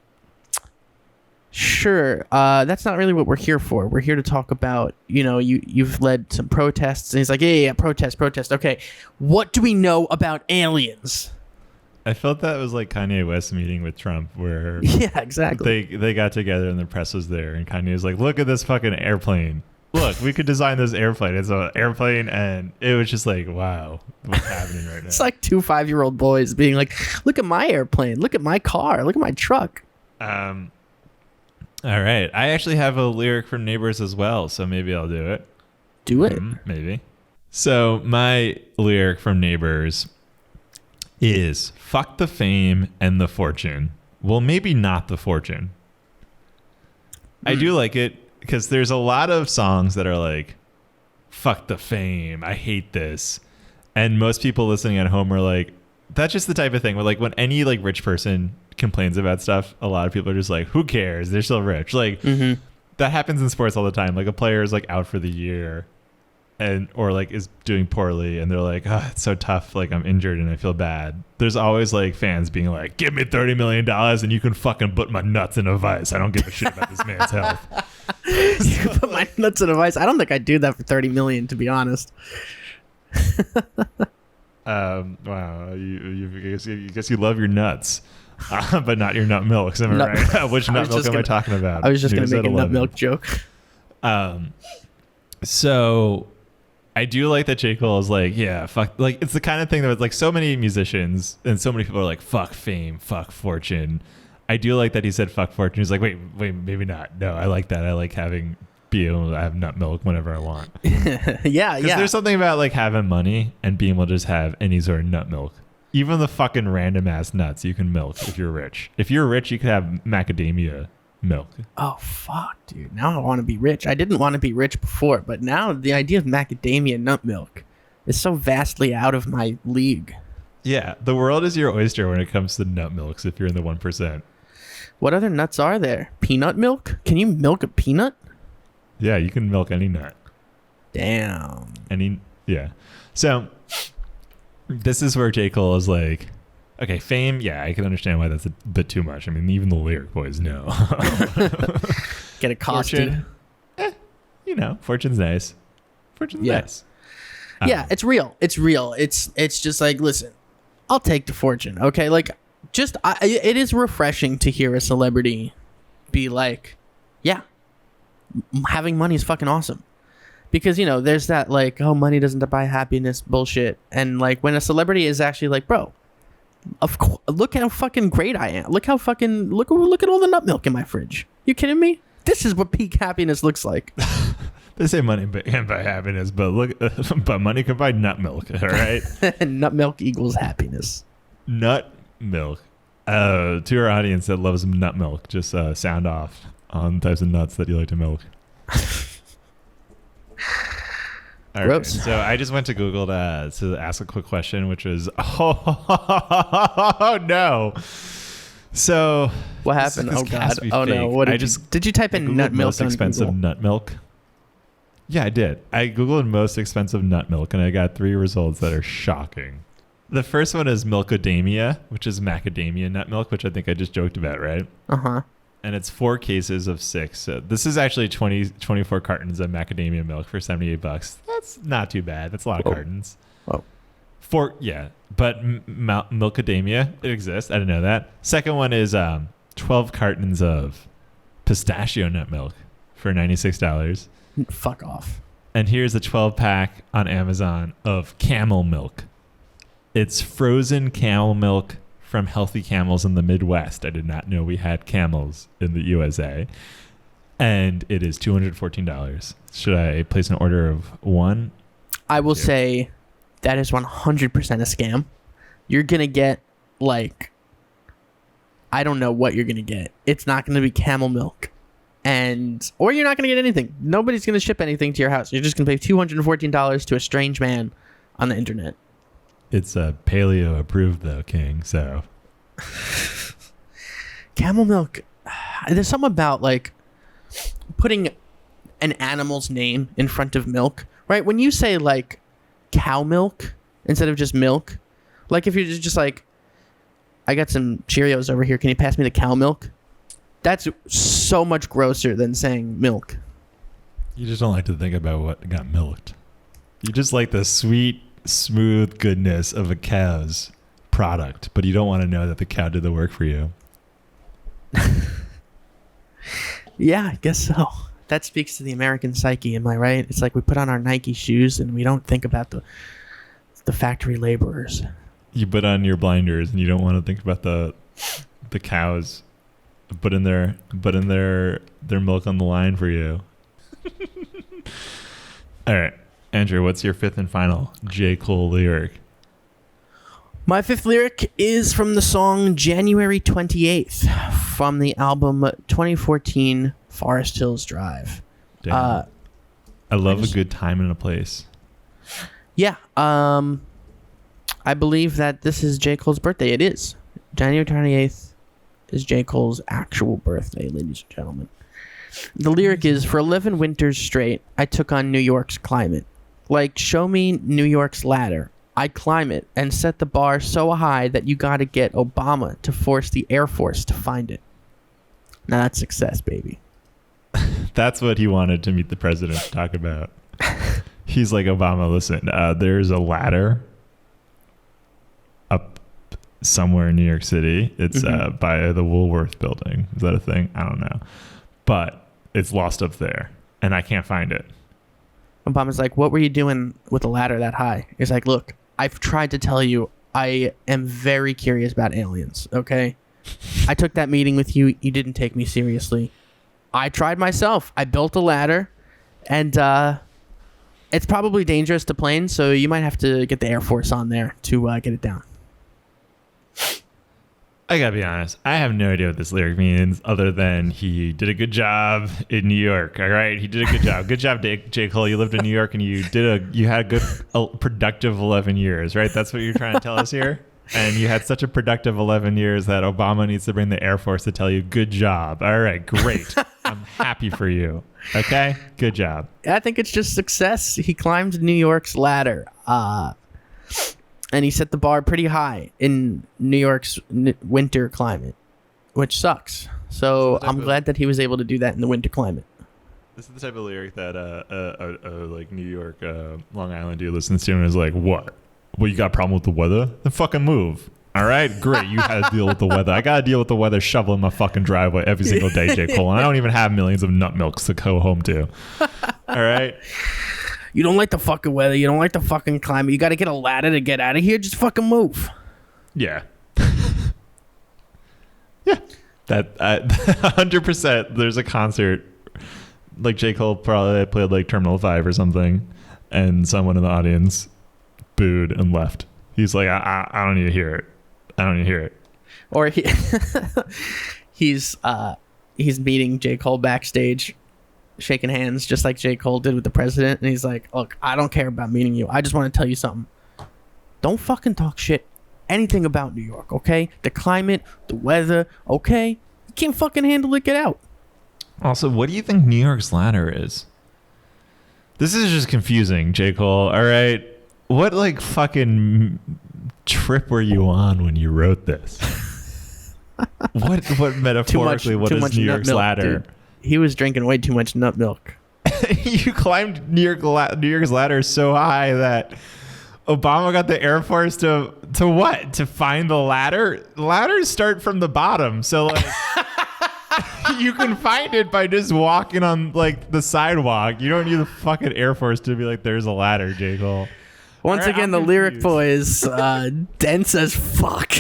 sure, that's not really what we're here for. We're here to talk about, you've led some protests. And he's like, yeah, protest. Okay, what do we know about aliens? I felt that was like Kanye West meeting with Trump, where Yeah, exactly. they got together and the press was there, and Kanye was like, "Look at this fucking airplane. Look, we could design this airplane. It's an airplane," and it was just like, wow, what's happening right now? It's like 2 5-year-old boys being like, "Look at my airplane. Look at my car. Look at my truck." All right, I actually have a lyric from Neighbors as well, so maybe I'll do it. Do it. Maybe. So my lyric from Neighbors is "Fuck the fame and the fortune." Well, maybe not the fortune. I do like it because there's a lot of songs that are like, "Fuck the fame. I hate this." And most people listening at home are like, that's just the type of thing where like when any like rich person complains about stuff, a lot of people are just like, who cares? They're still rich. Like that happens in sports all the time. Like a player is like out for the year and or like is doing poorly and they're like, oh, it's so tough. Like I'm injured and I feel bad. There's always like fans being like, give me $30 million and you can fucking put my nuts in a vice. I don't give a shit about this man's health. You can put my nuts in a vice. I don't think I'd do that for 30 million, to be honest. Wow. I guess you love your nuts, but not your nut milks. Am I right? Which nut milk am I talking about? I was just going to make a nut milk joke. So I do like that J. Cole is like, yeah, fuck. Like, it's the kind of thing that was like so many musicians and so many people are like, fuck fame, fuck fortune. I do like that he said fuck fortune. He's like, wait, maybe not. No, I like that. I like be able to have nut milk whenever I want. Yeah. There's something about like having money and being able to just have any sort of nut milk. Even the fucking random ass nuts you can milk if you're rich. If you're rich, you could have macadamia milk. Oh, fuck, dude. Now I want to be rich. I didn't want to be rich before, but now the idea of macadamia nut milk is so vastly out of my league. Yeah, the world is your oyster when it comes to nut milks if you're in the 1%. What other nuts are there? Peanut milk? Can you milk a peanut? Yeah, you can milk any nut. Damn. Yeah. So this is where J. Cole is like, okay, fame, yeah, I can understand why that's a bit too much. I mean, even the lyric boys know. Get a costume. Fortune's nice. Fortune's nice. Yeah, it's real. It's real. It's just like, listen, I'll take the fortune, okay? Like, it is refreshing to hear a celebrity be like, yeah, having money is fucking awesome. Because, there's that like, oh, money doesn't buy happiness bullshit. And like when a celebrity is actually like, bro, of course, look how fucking great I am. Look at all the nut milk in my fridge. You kidding me? This is what peak happiness looks like. They say money can't buy happiness, but money can buy nut milk. All right. Nut milk equals happiness. Nut milk. To our audience that loves nut milk, just sound off on types of nuts that you like to milk. All right. So I just went to Google to ask a quick question, which was, oh no. So what happened? Oh God! Oh no! What did you type in nut milk? Most expensive nut milk. Yeah, I did. I Googled most expensive nut milk, and I got 3 results that are shocking. The first one is Milkadamia, which is macadamia nut milk, which I think I just joked about, right? Uh-huh. And it's 4 cases of 6. So this is actually 24 cartons of macadamia milk for $78. That's not too bad. That's a lot of cartons. Oh. But Milkadamia, it exists. I didn't know that. Second one is 12 cartons of pistachio nut milk for $96. Fuck off. And here's a 12-pack on Amazon of camel milk. It's frozen camel milk from healthy camels in the Midwest. I did not know we had camels in the USA. And it is $214. Should I place an order of 1? I will say that is 100% a scam. You're going to get, like, I don't know what you're going to get. It's not going to be camel milk. Or you're not going to get anything. Nobody's going to ship anything to your house. You're just going to pay $214 to a strange man on the internet. It's paleo approved though, King. So camel milk. There's something about like putting an animal's name in front of milk, right? When you say like cow milk instead of just milk, like if you're just like, I got some Cheerios over here. Can you pass me the cow milk? That's so much grosser than saying milk. You just don't like to think about what got milked. You just like the sweet, smooth goodness of a cow's product, but you don't want to know that the cow did the work for you. Yeah, I guess so. That speaks to the American psyche, am I right? It's like we put on our Nike shoes and we don't think about the factory laborers. You put on your blinders and you don't want to think about the cows putting their milk on the line for you. All right, Andrew, what's your fifth and final J. Cole lyric? My fifth lyric is from the song January 28th from the album 2014 Forest Hills Drive. Damn. I love a good time and a place. Yeah. I believe that this is J. Cole's birthday. It is. January 28th is J. Cole's actual birthday, ladies and gentlemen. The lyric is, for 11 winters straight, I took on New York's climate. Like, show me New York's ladder. I'd climb it and set the bar so high that you gotta get Obama to force the Air Force to find it. Now that's success, baby. That's what he wanted to meet the president to talk about. He's like, Obama, listen, there's a ladder up somewhere in New York City. It's by the Woolworth building. Is that a thing? I don't know. But it's lost up there, and I can't find it. Obama's like, what were you doing with a ladder that high? He's like, look, I've tried to tell you I am very curious about aliens, okay? I took that meeting with you. You didn't take me seriously. I tried myself. I built a ladder, and it's probably dangerous to planes, so you might have to get the Air Force on there to get it down. I gotta be honest. I have no idea what this lyric means other than he did a good job in New York. All right, he did a good job. Good job, J. Cole. You lived in New York and you had a good, productive 11 years. Right? That's what you're trying to tell us here. And you had such a productive 11 years that Obama needs to bring the Air Force to tell you, good job. All right, great. I'm happy for you. Okay, good job. I think it's just success. He climbed New York's ladder. And he set the bar pretty high in New York's winter climate, which sucks. So I'm glad that he was able to do that in the winter climate. This is the type of lyric that like New York, Long Island dude listens to and is like, what? Well, you got a problem with the weather? Then fucking move. All right, great. You had to deal with the weather. I got to deal with the weather shoveling my fucking driveway every single day, J. Cole. And I don't even have millions of nut milks to go home to. All right. You don't like the fucking weather. You don't like the fucking climate. You got to get a ladder to get out of here. Just fucking move. Yeah. Yeah. That 100%. There's a concert. Like J. Cole probably played like Terminal 5 or something. And someone in the audience booed and left. He's like, I don't need to hear it. I don't need to hear it. Or he's meeting J. Cole backstage, shaking hands just like J. Cole did with the president, and he's like, look, I don't care about meeting you. I just want to tell you something. Don't fucking talk shit anything about New York, okay? The climate, the weather, okay? You can't fucking handle it, get out. Also, what do you think New York's ladder is? This is just confusing, J. Cole. All right. What like fucking trip were you on when you wrote this? what metaphorically, what is New York's ladder? Dude. He was drinking way too much nut milk. You climbed New York's ladder so high that Obama got the Air Force to what? To find the ladder? Ladders start from the bottom. So like you can find it by just walking on like the sidewalk. You don't need the fucking Air Force to be like, there's a ladder, J. Cole. Once again, the lyric boys, dense as fuck.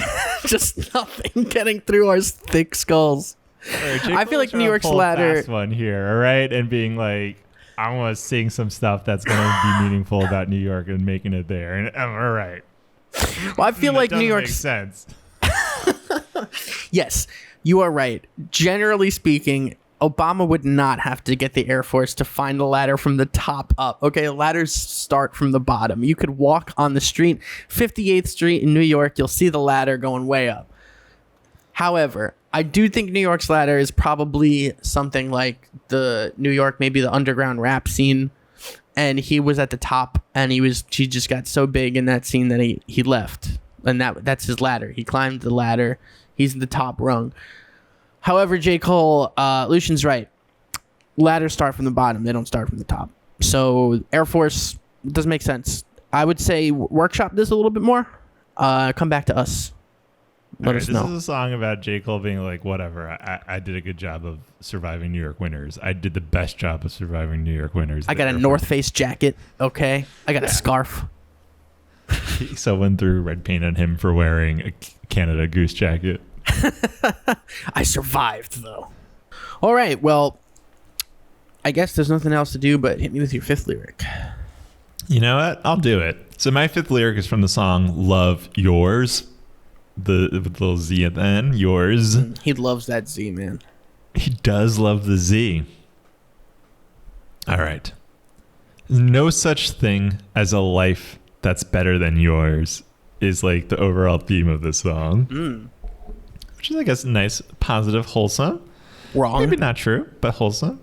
Just nothing getting through our thick skulls. Right, I feel like New York's ladder. Fast one here, all right, and being like, I want to sing some stuff that's going to be meaningful about New York and making it there. And all right. Well, I feel like New York's sense. Yes, you are right. Generally speaking, Obama would not have to get the Air Force to find the ladder from the top up. Okay, ladders start from the bottom. You could walk on the street, 58th Street in New York, you'll see the ladder going way up. However, I do think New York's ladder is probably something like the New York, maybe the underground rap scene. And he was at the top, and he just got so big in that scene that he left. And that's his ladder. He climbed the ladder. He's the top rung. However, J. Cole, Lucian's right. Ladders start from the bottom. They don't start from the top. So Air Force doesn't make sense. I would say workshop this a little bit more come back to us. Let us know. This is a song about J. Cole being like, whatever, I did a good job of surviving New York winters. I did the best job of surviving New York winters. I got a North Face jacket, okay? I got a scarf. Someone threw red paint on him for wearing a Canada Goose jacket. I survived, though. All right, well, I guess there's nothing else to do but hit me with your fifth lyric. You know what? I'll do it. So my fifth lyric is from the song Love Yourz. With the little Z at the end. Yourz. He loves that Z, man. He does love the Z. All right. No such thing as a life that's better than yours is like the overall theme of this song. Which is, I guess, nice, positive, wholesome. Wrong. Maybe not true, but wholesome.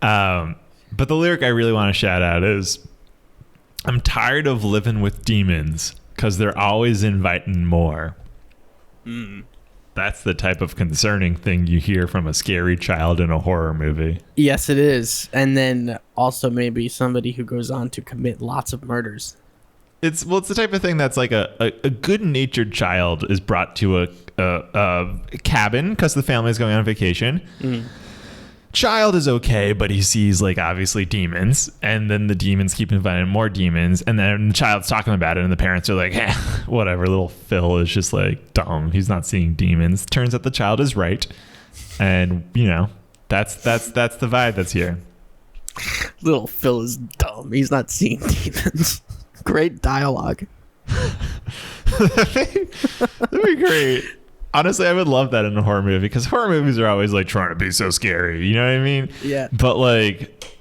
But the lyric I really want to shout out is, I'm tired of living with demons because they're always inviting more. That's the type of concerning thing you hear from a scary child in a horror movie. Yes, it is. And then also maybe somebody who goes on to commit lots of murders. It's the type of thing that's like a good-natured child is brought to a cabin because the family is going on vacation. Child is okay, but he sees like obviously demons, and then the demons keep inviting more demons, and then the child's talking about it, and the parents are like, whatever. Little Phil is just like dumb. He's not seeing demons. Turns out the child is right, and you know that's the vibe that's here. Little Phil is dumb. He's not seeing demons. Great dialogue. That'd be great. Honestly, I would love that in a horror movie because horror movies are always like trying to be so scary. You know what I mean? Yeah. But like,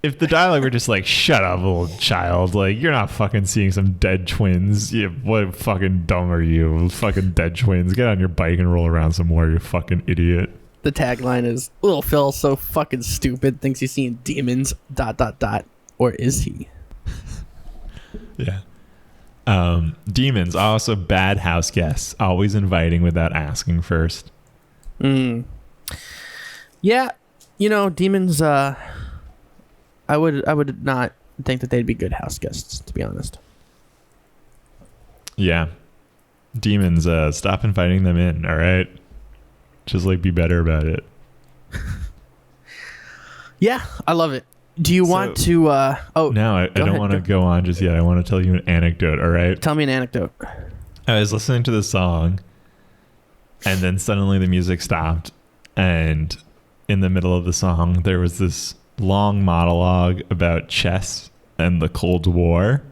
if the dialogue were just like, shut up, little child. Like, you're not fucking seeing some dead twins. What fucking dumb are you? Fucking dead twins. Get on your bike and roll around some more, you fucking idiot. The tagline is, little Phil's so fucking stupid, thinks he's seeing demons, ... Or is he? Yeah. Demons, also bad house guests, always inviting without asking first. Yeah, you know, demons, I would not think that they'd be good house guests, to be honest. Yeah. Demons, stop inviting them in, all right? Just like be better about it. Yeah, I love it. Do you want to No, I don't want to go on just yet. I want to tell you an anecdote, all right? Tell me an anecdote. I was listening to the song, and then suddenly the music stopped, and in the middle of the song there was this long monologue about chess and the Cold War,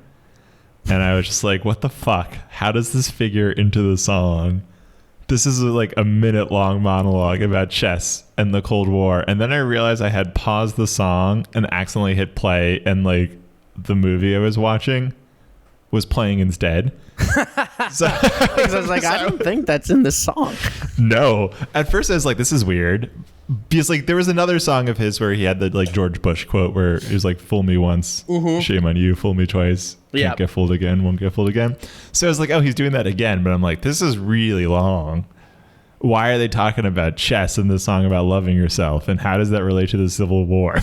and I was just like, what the fuck? How does this figure into the song? This is like a minute-long monologue about chess and the Cold War. And then I realized I had paused the song and accidentally hit play, and like the movie I was watching was playing instead. So because I was like, I don't think that's in this song. No. At first I was like, this is weird. Because like there was another song of his where he had the like George Bush quote where it was like, fool me once, shame on you, fool me twice, can't get fooled again, won't get fooled again. So I was like, oh, he's doing that again. But I'm like, this is really long. Why are they talking about chess in this song about loving yourself? And how does that relate to the Civil War?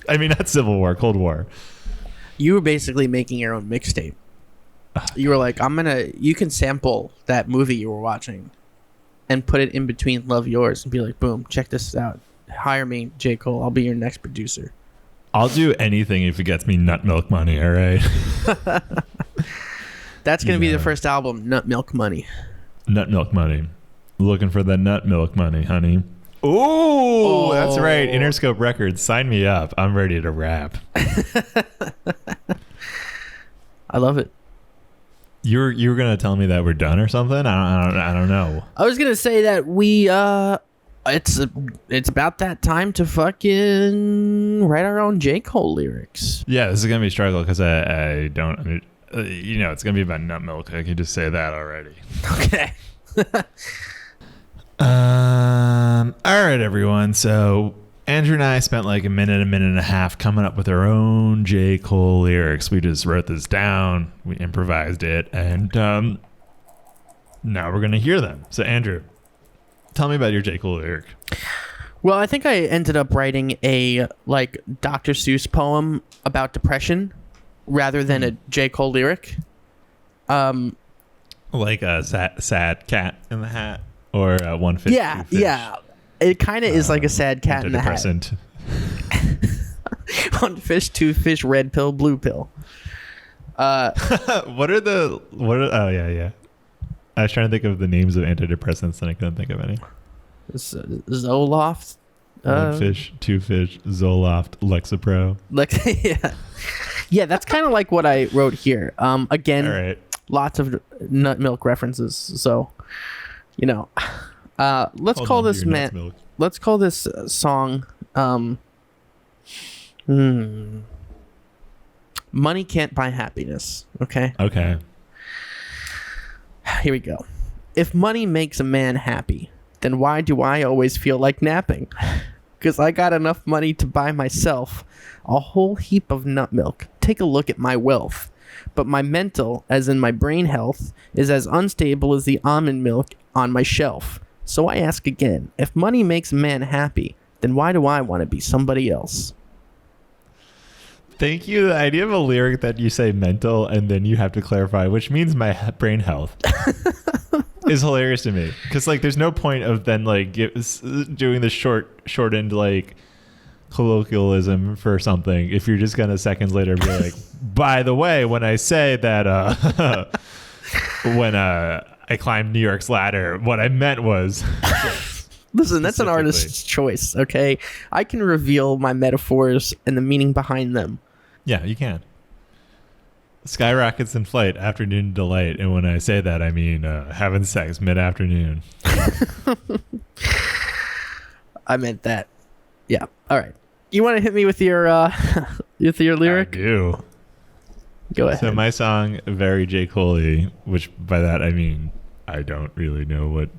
I mean, not Civil War, Cold War. You were basically making your own mixtape. You were like, you can sample that movie you were watching and put it in between Love Yourz and be like, boom, check this out. Hire me, J. Cole. I'll be your next producer. I'll do anything if it gets me nut milk money, all right? That's going to be the first album, Nut Milk Money. Nut milk money. Looking for that nut milk money, honey. Ooh, that's right. Interscope Records, sign me up. I'm ready to rap. I love it. You were gonna tell me that we're done or something? I don't know. I was gonna say that we it's about that time to fucking write our own J. Cole lyrics. Yeah, this is gonna be a struggle because I don't. It's gonna be about nut milk. I can just say that already. Okay. All right, everyone. So Andrew and I spent like a minute and a half coming up with our own J. Cole lyrics. We just wrote this down, we improvised it, and now we're gonna hear them. So Andrew, tell me about your J. Cole lyric. Well, I think I ended up writing a like Dr. Seuss poem about depression rather than a J. Cole lyric. Like a sad cat in the hat, or one fish. Yeah, two fish. yeah. It kind of is like a sad cat in the hat. Antidepressant. One fish, two fish, red pill, blue pill. Oh yeah. I was trying to think of the names of antidepressants and I couldn't think of any. Zoloft. One fish, two fish, Zoloft, Lexapro. Yeah, that's kind of like what I wrote here. Again, All right. lots of nut milk references. So, let's call this song. Money can't buy happiness. Okay. Okay. Here we go. If money makes a man happy, then why do I always feel like napping? Because I got enough money to buy myself a whole heap of nut milk. Take a look at my wealth. But my mental, as in my brain health, is as unstable as the almond milk on my shelf. So I ask again, if money makes a man happy, then why do I want to be somebody else? Thank you. The idea of a lyric that you say mental and then you have to clarify, which means my brain health, is hilarious to me. Because there's no point of then doing the shortened colloquialism for something if you're just gonna seconds later be like, by the way, when I say that when I climbed New York's ladder, what I meant was. Listen, that's an artist's choice. Okay, I can reveal my metaphors and the meaning behind them. Yeah, you can. Skyrockets in flight, afternoon delight. And when I say that, I mean having sex mid-afternoon. I meant that. Yeah. All right. You want to hit me with your lyric? I do. Go ahead. So my song, very J. Cole-y, which by that I mean I don't really know what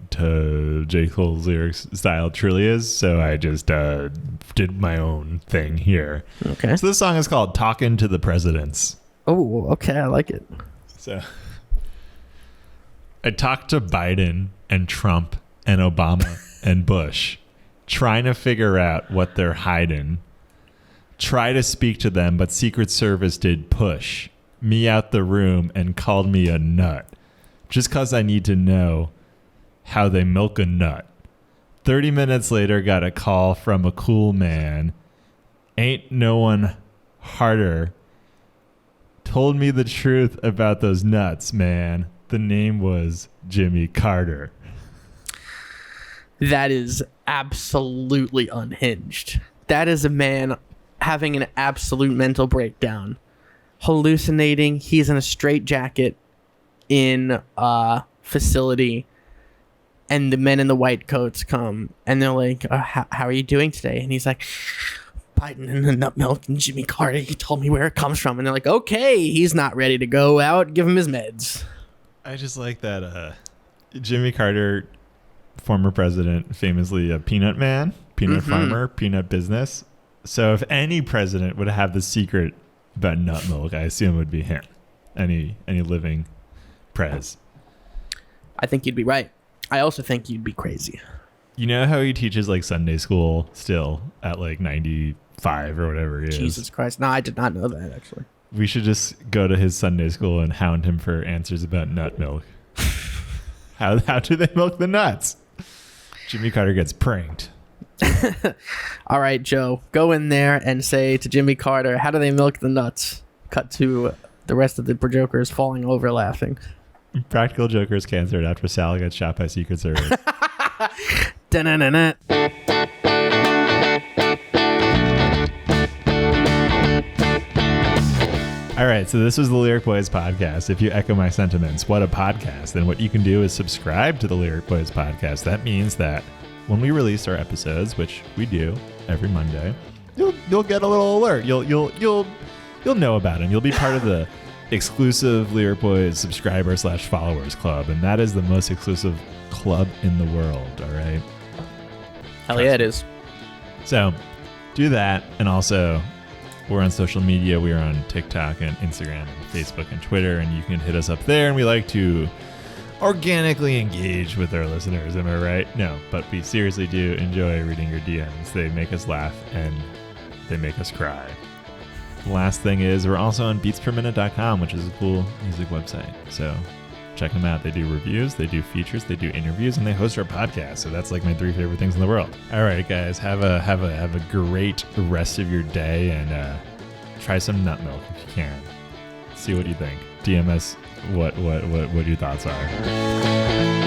J. Cole's lyrics style truly is, so I just did my own thing here. Okay. So this song is called "Talking to the Presidents." Oh, okay, I like it. So I talked to Biden and Trump and Obama and Bush, trying to figure out what they're hiding. Try to speak to them, but Secret Service did push me out the room and called me a nut, just 'cause I need to know how they milk a nut. 30 minutes later, got a call from a cool man. Ain't no one harder. Told me the truth about those nuts, man. The name was Jimmy Carter. That is absolutely unhinged. That is a man having an absolute mental breakdown. Hallucinating. He's in a straitjacket in a facility. And the men in the white coats come and they're like, how are you doing today? And he's like, Biden and the nut milk and Jimmy Carter. He told me where it comes from. And they're like, okay, he's not ready to go out. Give him his meds. I just like that Jimmy Carter, former president, famously a peanut man, peanut farmer, peanut business. So if any president would have the secret about nut milk, I assume it would be him. Any living prez. I think you'd be right. I also think you'd be crazy. You know how he teaches Sunday school still at 95 or whatever he is? Jesus Christ. No, I did not know that, actually. We should just go to his Sunday school and hound him for answers about nut milk. How do they milk the nuts? Jimmy Carter gets pranked. All right, Joe, go in there and say to Jimmy Carter, how do they milk the nuts? Cut to the rest of the jokers falling over laughing. Practical Joker's canceled after Sal gets shot by Secret Service. Da-na-na-na. All right, so this was the Lyric Boys podcast. If you echo my sentiments, what a podcast. Then what you can do is subscribe to the Lyric Boys podcast. That means that when we release our episodes, which we do every Monday, you'll get a little alert. You'll know about it. You'll be part of the exclusive Lyric Boys subscriber/followers club, and that is the most exclusive club in the world. All right. Hell yeah, it is. So do that, and also we're on social media. We are on TikTok and Instagram and Facebook and Twitter, and you can hit us up there. And we like to organically engage with our listeners. Am I right? No, but we seriously do enjoy reading your DMs. They make us laugh and they make us cry. The last thing is we're also on beatsperminute.com, which is a cool music website. So check them out. They do reviews, they do features, they do interviews, and they host our podcast. So that's like my 3 favorite things in the world. All right, guys, have a great rest of your day, and try some nut milk if you can. See what you think. DM us what your thoughts are.